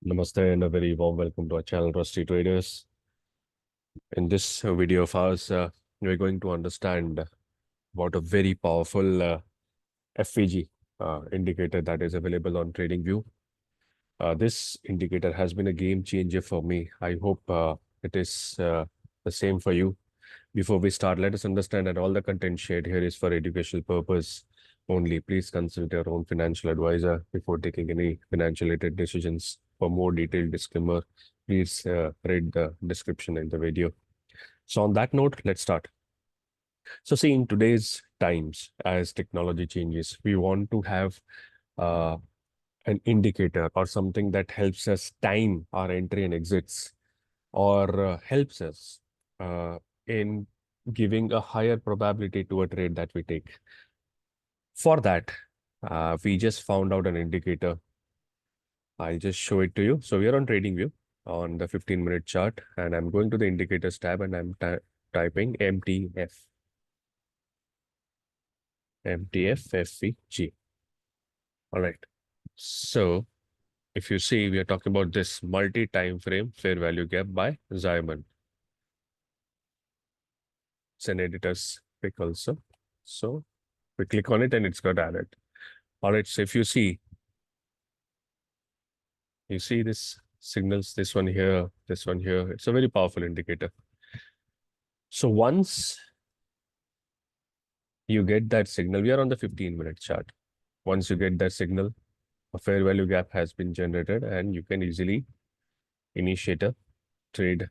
Namaste and a very warm welcome to our channel, Rusty Traders. In this video of ours, we're going to understand about a very powerful FVG indicator that is available on TradingView. This indicator has been a game changer for me. I hope it is the same for you. Before we start, let us understand that all the content shared here is for educational purpose only. Please consult your own financial advisor before taking any financial related decisions. For more detailed disclaimer, please read the description in the video. So on that note, let's start. So see, in today's times, as technology changes, we want to have an indicator or something that helps us time our entry and exits, or helps us in giving a higher probability to a trade that we take. For that, we just found out an indicator. I'll just show it to you. So we are on TradingView on the 15-minute chart, and I'm going to the indicators tab and I'm typing MTF FVG. All right. So if you see, we are talking about this multi-time frame fair value gap by Ziman. It's an editor's pick also. So we click on it and it's got added. All right. So if you see this signals, this one here, this one here. It's a very powerful indicator. So once you get that signal, we are on the 15-minute chart. Once you get that signal, a fair value gap has been generated and you can easily initiate a trade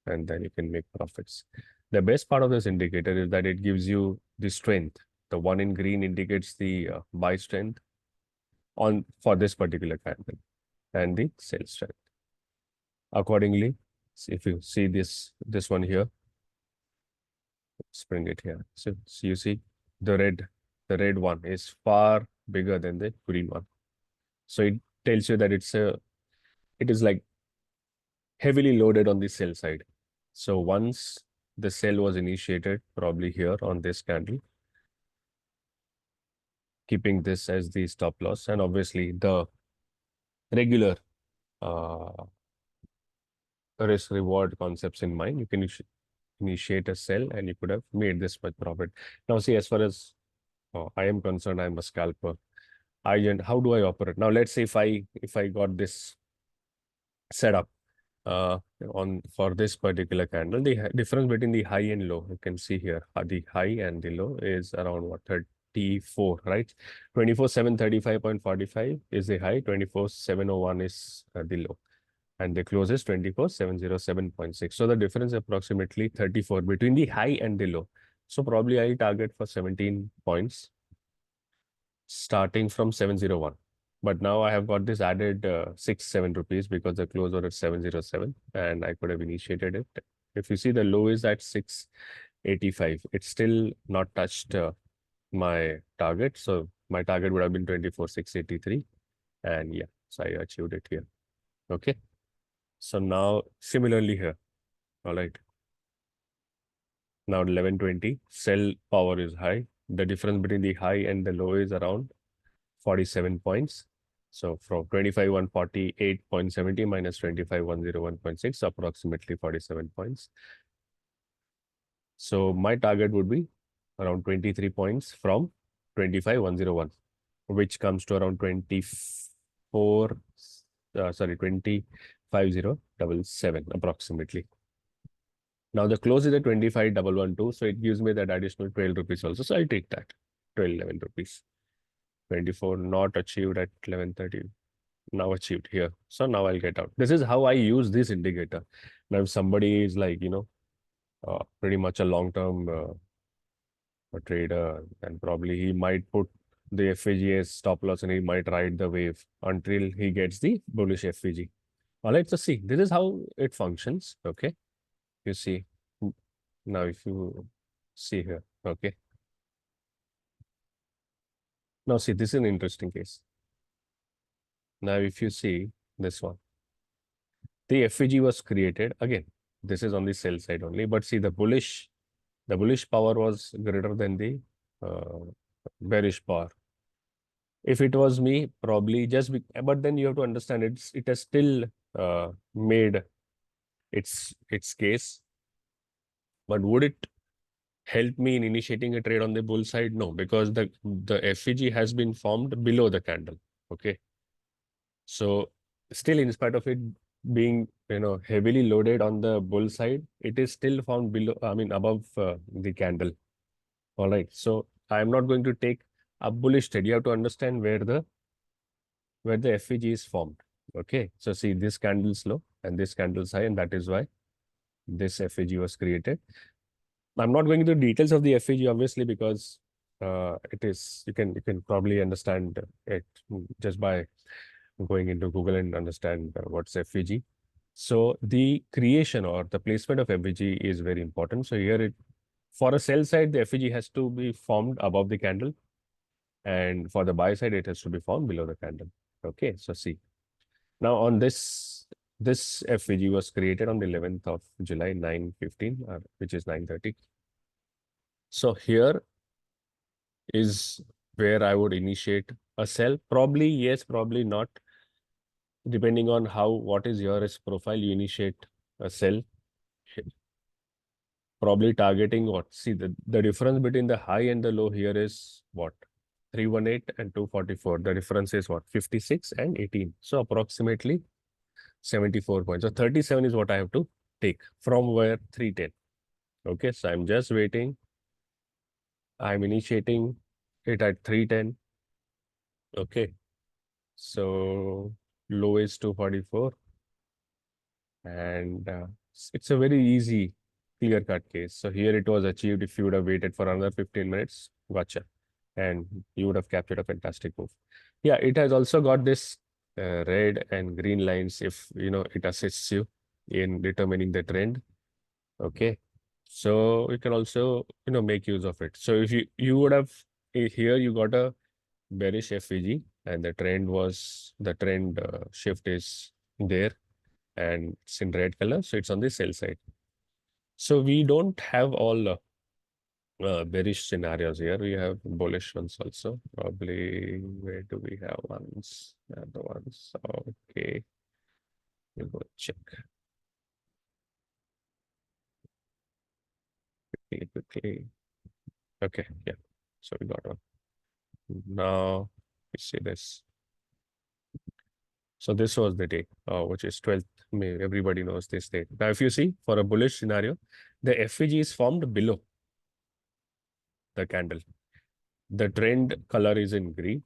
and then you can make profits. The best part of this indicator is that it gives you the strength. The one in green indicates the buy strength for this particular candle and the sell strength. Accordingly, if you see this one here, let's bring it here. So you see the red one is far bigger than the green one. So it tells you that it is like heavily loaded on the sell side. So once the sell was initiated, probably here on this candle, keeping this as the stop loss, and obviously the regular risk reward concepts in mind, you can initiate a sell and you could have made this much profit. Now see, as far as I am concerned, I'm a scalper. How do I operate? Now let's say if I got this setup for this particular candle, the difference between the high and low, you can see here, the high and the low is around what, 34, right? 24,735.45 is the high, 24,701 is the low, and the close is 24,707.6. So the difference approximately 34 between the high and the low. So probably I target for 17 points starting from 701. But now I have got this added 6-7 rupees because the close were at 707 and I could have initiated it. If you see, the low is at 685. It's still not touched my target. So my target would have been 24,683. And yeah, so I achieved it here. Okay. So now similarly here. All right. Now 1120, sell power is high. The difference between the high and the low is around 47 points. So from 25,148.70 minus 25,101.6, approximately 47 points. So my target would be around 23 points from 25,101, which comes to around 25,077 approximately. Now the close is at 25,112, so it gives me that additional 12 rupees also. So I'll take that, 11 rupees. 24 not achieved at 11:30, now achieved here. So now I'll get out. This is how I use this indicator. Now if somebody is like, pretty much a long-term trader, and probably he might put the FVG as stop loss and he might ride the wave until he gets the bullish FVG. All right, so see, this is how it functions. Okay, you see, now if you see here, okay. Now see, this is an interesting case. Now if you see this one, the FVG was created again. This is on the sell side only, but see, the bullish power was greater than the bearish power. If it was me, probably but then you have to understand it has still made its case. But would it help me in initiating a trade on the bull side? No, because the FVG has been formed below the candle. Okay. So still, in spite of it being heavily loaded on the bull side, it is still found below, I mean above the candle. All right. So I am not going to take a bullish trade. You have to understand where the FVG is formed. Okay. So see, this candle's low and this candle's high, and that is why this FVG was created. I'm not going into details of the FVG, obviously, because it is you can probably understand it just by going into Google and understand what's FVG. So the creation or the placement of FVG is very important. So here for a sell side, the FVG has to be formed above the candle, and for the buy side, it has to be formed below the candle. Okay, so see. Now on this FVG was created on the 11th of July, 9:15, which is 9:30. So here is where I would initiate a sell. Probably yes, probably not. Depending on what is your risk profile, you initiate a sell. Probably targeting what? See, the difference between the high and the low here is what? 318 and 244. The difference is what? 56 and 18. So approximately 74 points. So 37 is what I have to take from where 310. Okay, so I'm just waiting. I'm initiating it at 310. Okay, so low is 244, and it's a very easy clear cut case. So here it was achieved. If you would have waited for another 15 minutes, gotcha, and you would have captured a fantastic move. Yeah, it has also got this red and green lines. If it assists you in determining the trend. Okay, so you can also make use of it. So if you would have here you got a bearish FVG, and the trend shift is there, and it's in red color, so it's on the sell side. So we don't have all bearish scenarios here. We have bullish ones also. Probably, where do we have ones? The ones. Okay, we'll go check quickly. Okay, yeah. So we got one. Now we see this. So this was the day, which is 12th May. Everybody knows this date. Now, if you see for a bullish scenario, the FVG is formed below the candle. The trend color is in green,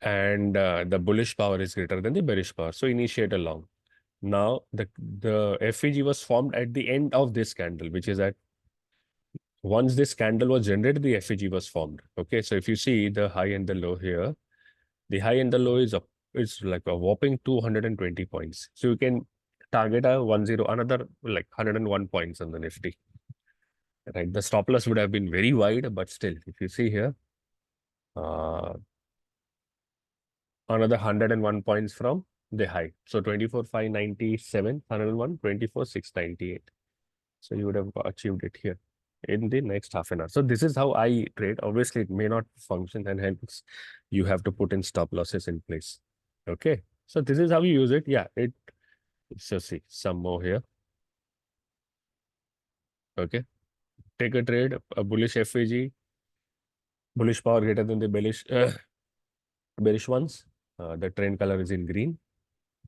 and the bullish power is greater than the bearish power. So initiate a long. Now the FVG was formed at the end of this candle, which is at once this candle was generated, the FVG was formed. Okay, so if you see the high and the low here, the high and the low is up. It's like a whopping 220 points. So you can target another like 101 points on the Nifty. Right, the stop loss would have been very wide, but still, if you see here, another 101 points from the high. So 24,597, 101, 24,698. So you would have achieved it here in the next half an hour. So this is how I trade. Obviously, it may not function, and hence you have to put in stop losses in place. Okay. So this is how you use it. Yeah. So see some more here. Okay. Take a trade, a bullish FVG, bullish power greater than the bearish ones. The trend color is in green.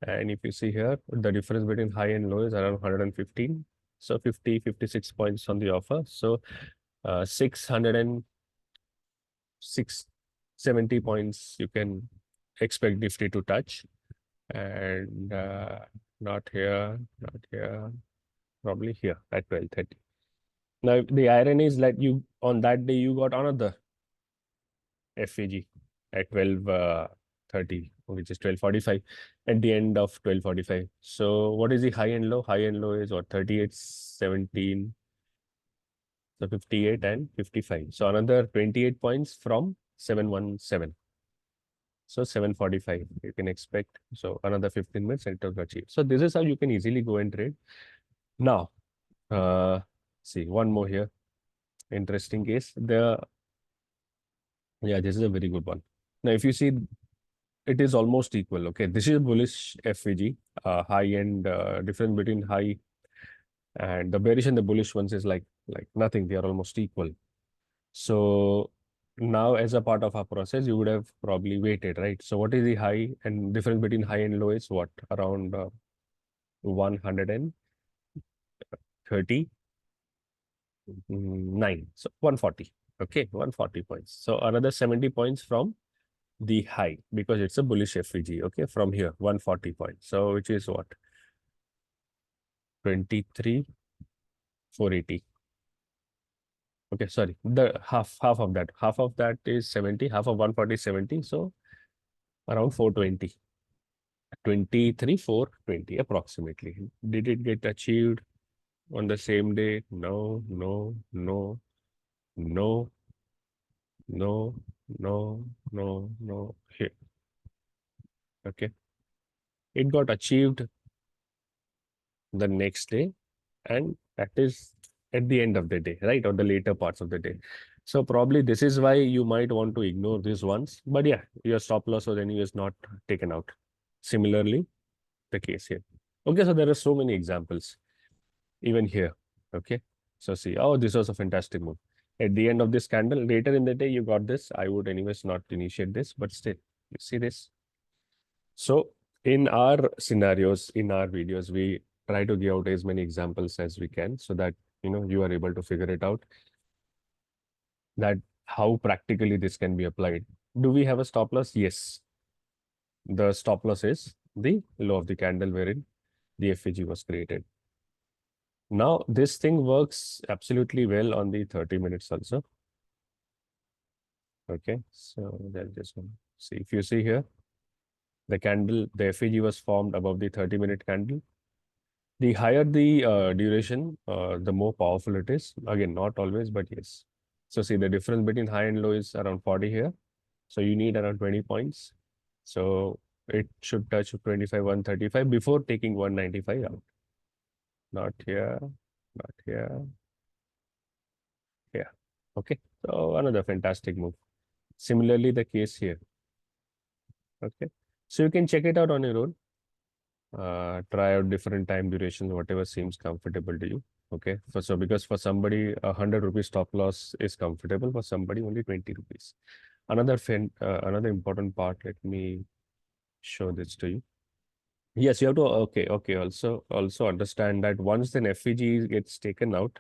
And if you see here, the difference between high and low is around 115. So 50, 56 points on the offer. So 670 points you can expect Nifty to touch. And not here, probably here at 12:30. Now, the irony is that on that day, you got another FVG at 12:30, which is 12:45 at the end of 12:45. So what is the high and low? High and low is what? 38, 17, so 58 and 55. So another 28 points from 717. So 7:45 you can expect. So another 15 minutes and it will achieve. So this is how you can easily go and trade. Now, see one more here. Interesting case. Yeah, this is a very good one. Now, if you see, it is almost equal. Okay, this is bullish FVG, high and difference between high and the bearish and the bullish ones is like nothing. They are almost equal. So now, as a part of our process, you would have probably waited, right? So what is the high and difference between high and low is what? Around 139. So 140. Okay, 140 points. So another 70 points from the high because it's a bullish FVG. Okay, from here, 140 points. So which is what? 23,480. Okay, sorry. The half of that. Half of that is 70. Half of 140 is 70. So around 420. 23, 420 approximately. Did it get achieved on the same day? No, no, no, no, no, no, no, no. Here. Okay. It got achieved the next day, and that is at the end of the day, right? Or the later parts of the day. So probably this is why you might want to ignore these ones. But yeah, your stop loss was anyways not taken out. Similarly, the case here. Okay, so there are so many examples, even here. Okay, so see, oh, this was a fantastic move. At the end of this candle, later in the day, you got this. I would anyways not initiate this, but still, you see this. So in our scenarios, in our videos, we try to give out as many examples as we can so that you are able to figure it out that how practically this can be applied. Do we have a stop loss? Yes. The stop loss is the low of the candle wherein the FVG was created. Now this thing works absolutely well on the 30 minutes also. Okay, so then just see if you see here, the candle, the FVG was formed above the 30-minute candle. The higher the duration, the more powerful it is. Again, not always, but yes. So see the difference between high and low is around 40 here. So you need around 20 points. So it should touch 25, 135 before taking 195 out. Not here, not here, here. Okay. So another fantastic move. Similarly, the case here. Okay. So you can check it out on your own. Try out different time durations, whatever seems comfortable to you. Okay. Because for somebody, 100 rupees stop loss is comfortable. For somebody, only 20 rupees. Another important part. Let me show this to you. Yes, you have to. Okay. Okay. Also understand that once an FVG gets taken out,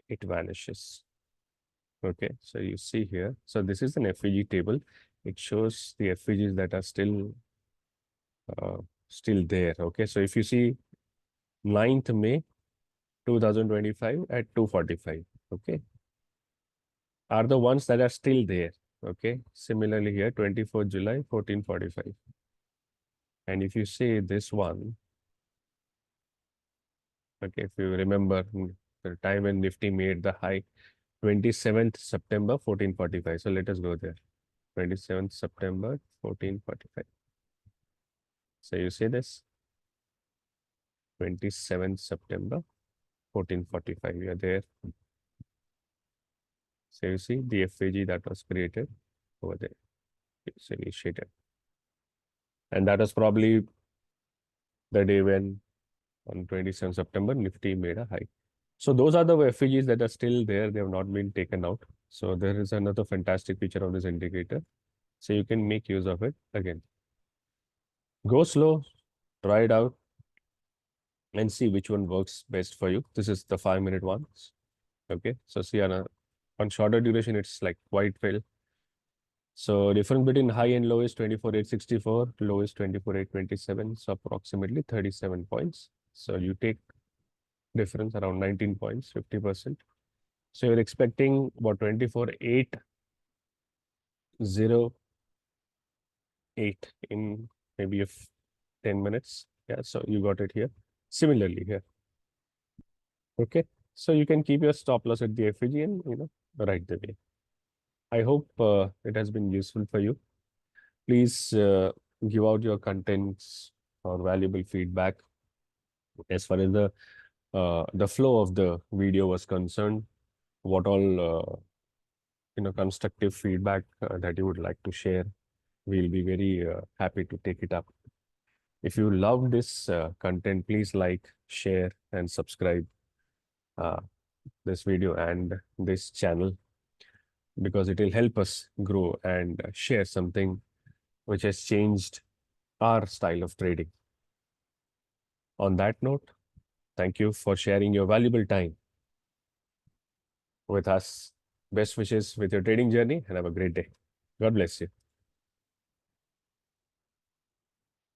it vanishes. Okay. So you see here. So this is an FVG table. It shows the FVGs that are uh, still there. Okay. So if you see 9th May 2025 at 2:45. Okay. Are the ones that are still there. Okay. Similarly here, 24th July, 14:45. And if you say this one, okay, if you remember the time when Nifty made the high, 27th September, 14:45. So let us go there. 27th September, 14:45. So you see this, 27th September, 14:45. We are there. So you see the FVG that was created over there. It's initiated. And that was probably the day when on 27th September, Nifty made a high. So those are the FVGs that are still there. They have not been taken out. So there is another fantastic feature of this indicator. So you can make use of it again. Go slow, try it out, and see which one works best for you. This is the 5-minute ones. Okay. So see on shorter duration, it's like quite well. So difference between high and low is 24,864, low is 24,827. So approximately 37 points. So you take difference around 19 points, 50%. So you're expecting about 24,808 in maybe 10 minutes. Yeah, so you got it here. Similarly here. Okay. So you can keep your stop loss at the FVG and right the way. I hope it has been useful for you. Please give out your contents or valuable feedback as far as the flow of the video was concerned. What all constructive feedback that you would like to share. We'll be very happy to take it up. If you love this content, please like, share, and subscribe uh, this video and this channel, because it will help us grow and share something which has changed our style of trading. On that note, thank you for sharing your valuable time with us. Best wishes with your trading journey and have a great day. God bless you.